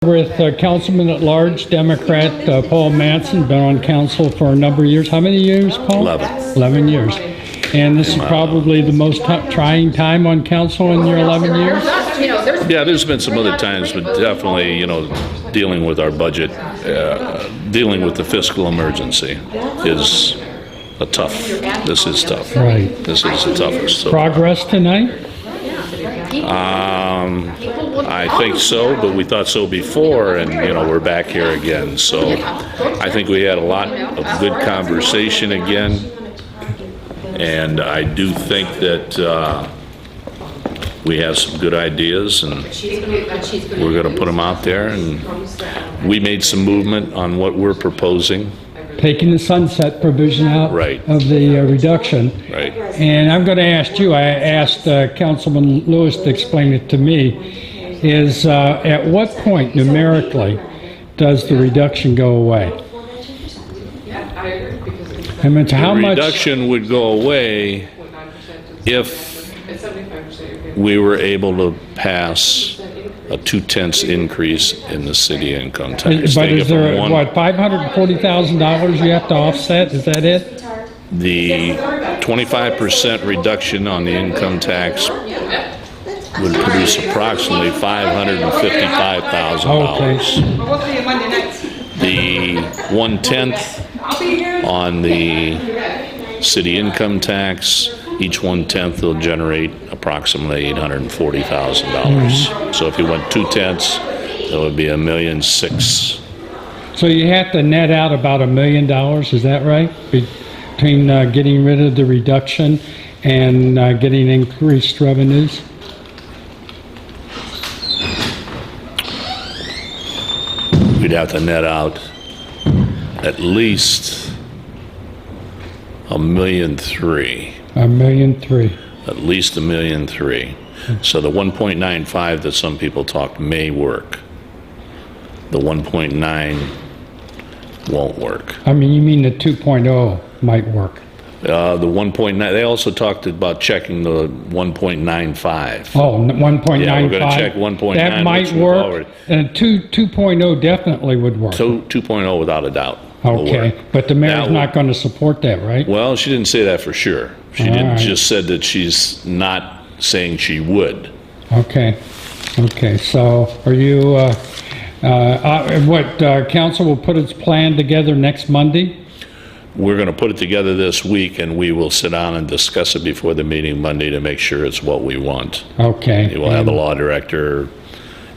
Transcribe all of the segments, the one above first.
With Councilman at Large, Democrat Paul Manson, been on council for a number of years. How many years, Paul? 11 years. And this is probably the most trying time on council in your 11 years? Yeah, there's been some other times, but definitely, dealing with our budget, dealing with the fiscal emergency is this is tough. Right. This is the toughest. So. Progress tonight? I think so, but we thought so before, and we're back here again. So I think we had a lot of good conversation again, and I do think that we have some good ideas, and we're going to put them out there. And we made some movement on what we're proposing. Taking the sunset provision out Right. of the reduction. Right. And I'm going to ask you, I asked Councilman Lewis to explain it to me, is at what point numerically does the reduction go away? I mean, how much? The reduction would go away if we were able to pass a 2/10 increase in the city income tax. But is there, what, $540,000 you have to offset? Is that it? The 25% reduction on the income tax would produce approximately $555,000. The 1/10 on the city income tax, each 1/10 will generate approximately $840,000. So if you went 2/10, that would be $1.6 million. So you have to net out about $1 million, is that right? Between getting rid of the reduction and getting increased revenues? We'd have to net out at least $1.3 million. $1.3 million. At least $1.3 million. So the 1.95 that some people talked may work. The 1.9 won't work. I mean, you mean the 2.0 might work? The 1.9. They also talked about checking the 1.95. Oh, 1.95. Yeah, we're going to check 1.9. That might work. And 2.0 definitely would work. 2.0 without a doubt. Okay, but the mayor's not going to support that, right? Well, she didn't say that for sure. She just said that she's not saying she would. Okay. So are you? Council will put its plan together next Monday? We're going to put it together this week, and we will sit down and discuss it before the meeting Monday to make sure it's what we want. Okay. We will have the law director,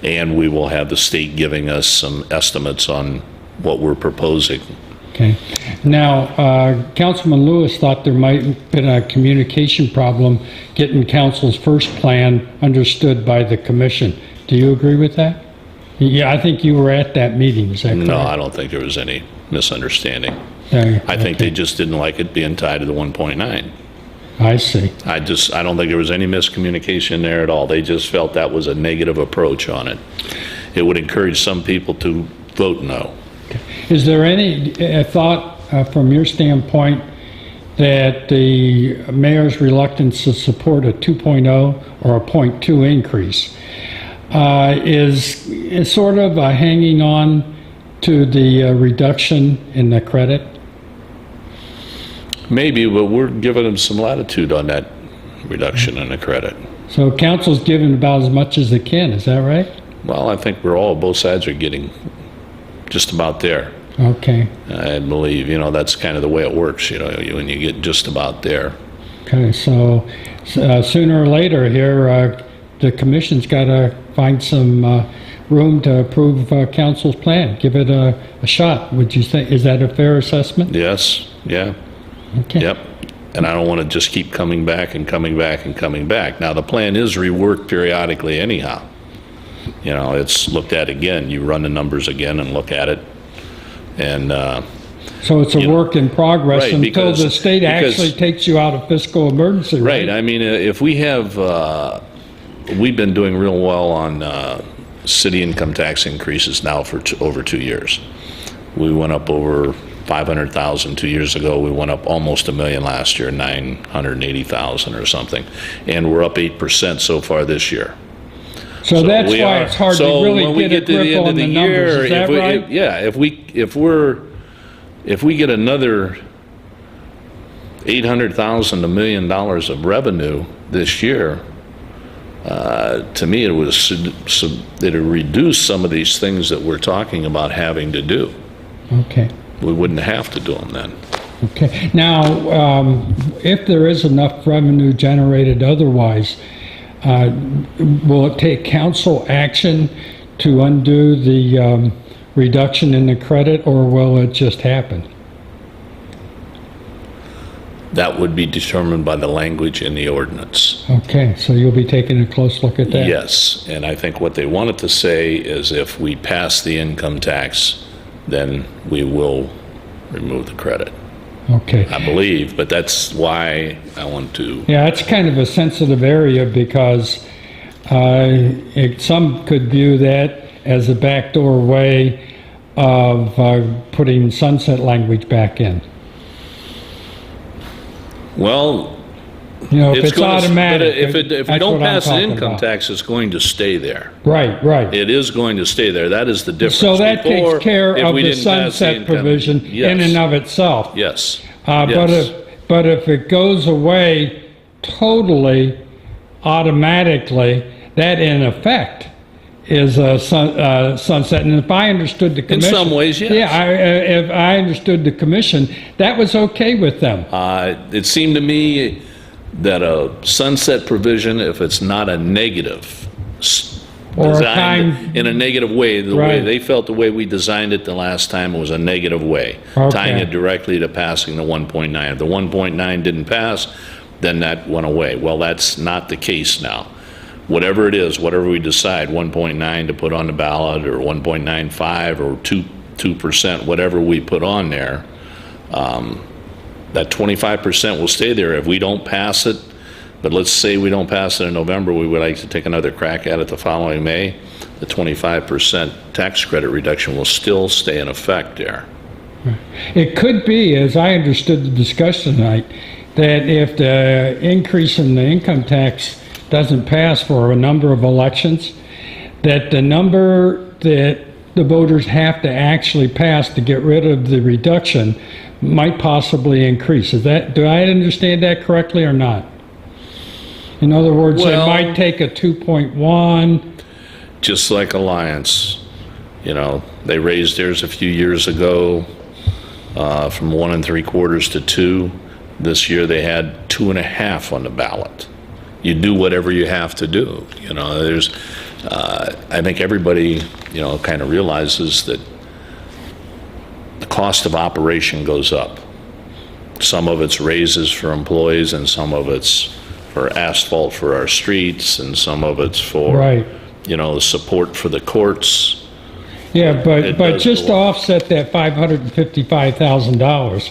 and we will have the state giving us some estimates on what we're proposing. Okay. Now, Councilman Lewis thought there might have been a communication problem getting council's first plan understood by the commission. Do you agree with that? Yeah, I think you were at that meeting. Is that correct? No, I don't think there was any misunderstanding. I think they just didn't like it being tied to the 1.9. I see. I don't think there was any miscommunication there at all. They just felt that was a negative approach on it. It would encourage some people to vote no. Is there any thought from your standpoint that the mayor's reluctance to support a 2.0 or a 0.2 increase is sort of hanging on to the reduction in the credit? Maybe, but we're giving them some latitude on that reduction in the credit. So council's giving about as much as they can, is that right? Well, I think both sides are getting just about there. Okay. I believe, that's kind of the way it works, when you get just about there. Okay, so sooner or later here, the commission's got to find some room to approve council's plan. Give it a shot, would you say? Is that a fair assessment? Yes, yeah. Okay. Yep. And I don't want to just keep coming back and coming back and coming back. Now, the plan is reworked periodically anyhow. It's looked at again. You run the numbers again and look at it. And so it's a work in progress, right, until the state actually takes you out of fiscal emergency, right? Right. I mean, if we have, we've been doing real well on city income tax increases now for over 2 years. We went up over 500,000 2 years ago. We went up almost $1 million last year, 980,000 or something. And we're up 8% so far this year. So that's we why are- it's hard to so really when we get a to the grip end on of the numbers, is that right? Yeah, if we get another 800,000 to $1 million of revenue this year, to me, it'd reduce some of these things that we're talking about having to do. Okay. We wouldn't have to do them then. Okay. Now, if there is enough revenue generated otherwise, will it take council action to undo the reduction in the credit, or will it just happen? That would be determined by the language in the ordinance. Okay, so you'll be taking a close look at that? Yes, and I think what they wanted to say is if we pass the income tax, then we will remove the credit, Okay. I believe, but that's why I want to, Yeah, it's kind of a sensitive area because some could view that as a backdoor way of putting sunset language back in. well, You know, if it's gonna- automatic. but if we that's don't what I'm pass the talking income about. tax, it's going to stay there. Right, right. It is going to stay there. That is the difference. So that Before, takes care if of we the didn't pass sunset income- provision in and of itself. Yes. But Yes. if it goes away totally automatically, that in effect is a sunset. And if I understood the commission, some ways, yes. Yeah, if I understood the commission, that was okay with them. It seemed to me that a sunset provision, if it's not a negative, Or a designed time- in a negative way, the way Right. they felt the way we designed it the last time was a negative way, Okay. tying it directly to passing the 1.9. If the 1.9 didn't pass, then that went away. Well, that's not the case now. Whatever it is, whatever we decide, 1.9 to put on the ballot, or 1.95, or 2%, whatever we put on there, that 25% will stay there. If we don't pass it, but let's say we don't pass it in November, we would like to take another crack at it the following May, the 25% tax credit reduction will still stay in effect there. It could be, as I understood the discussion tonight, that if the increase in the income tax doesn't pass for a number of elections, that the number that the voters have to actually pass to get rid of the reduction might possibly increase. Do I understand that correctly or not? In other words, Well- it might take a 2.1. Just like Alliance, they raised theirs a few years ago from 1 3/4 to 2. This year they had 2.5 on the ballot. You do whatever you have to do. I think everybody, kind of realizes that the cost of operation goes up. Some of it's raises for employees, and some of it's for asphalt for our streets, and some of it's for, Right. The support for the courts. Yeah, It but does just to go up. offset that $555,000,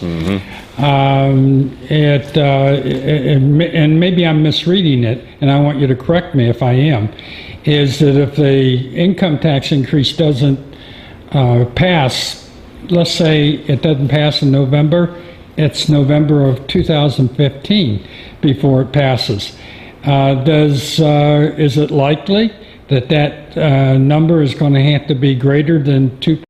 and maybe I'm misreading it, and I want you to correct me if I am, is that if the income tax increase doesn't pass, let's say it doesn't pass in November, it's November of 2015 before it passes. Is it likely that number is going to have to be greater than 2%?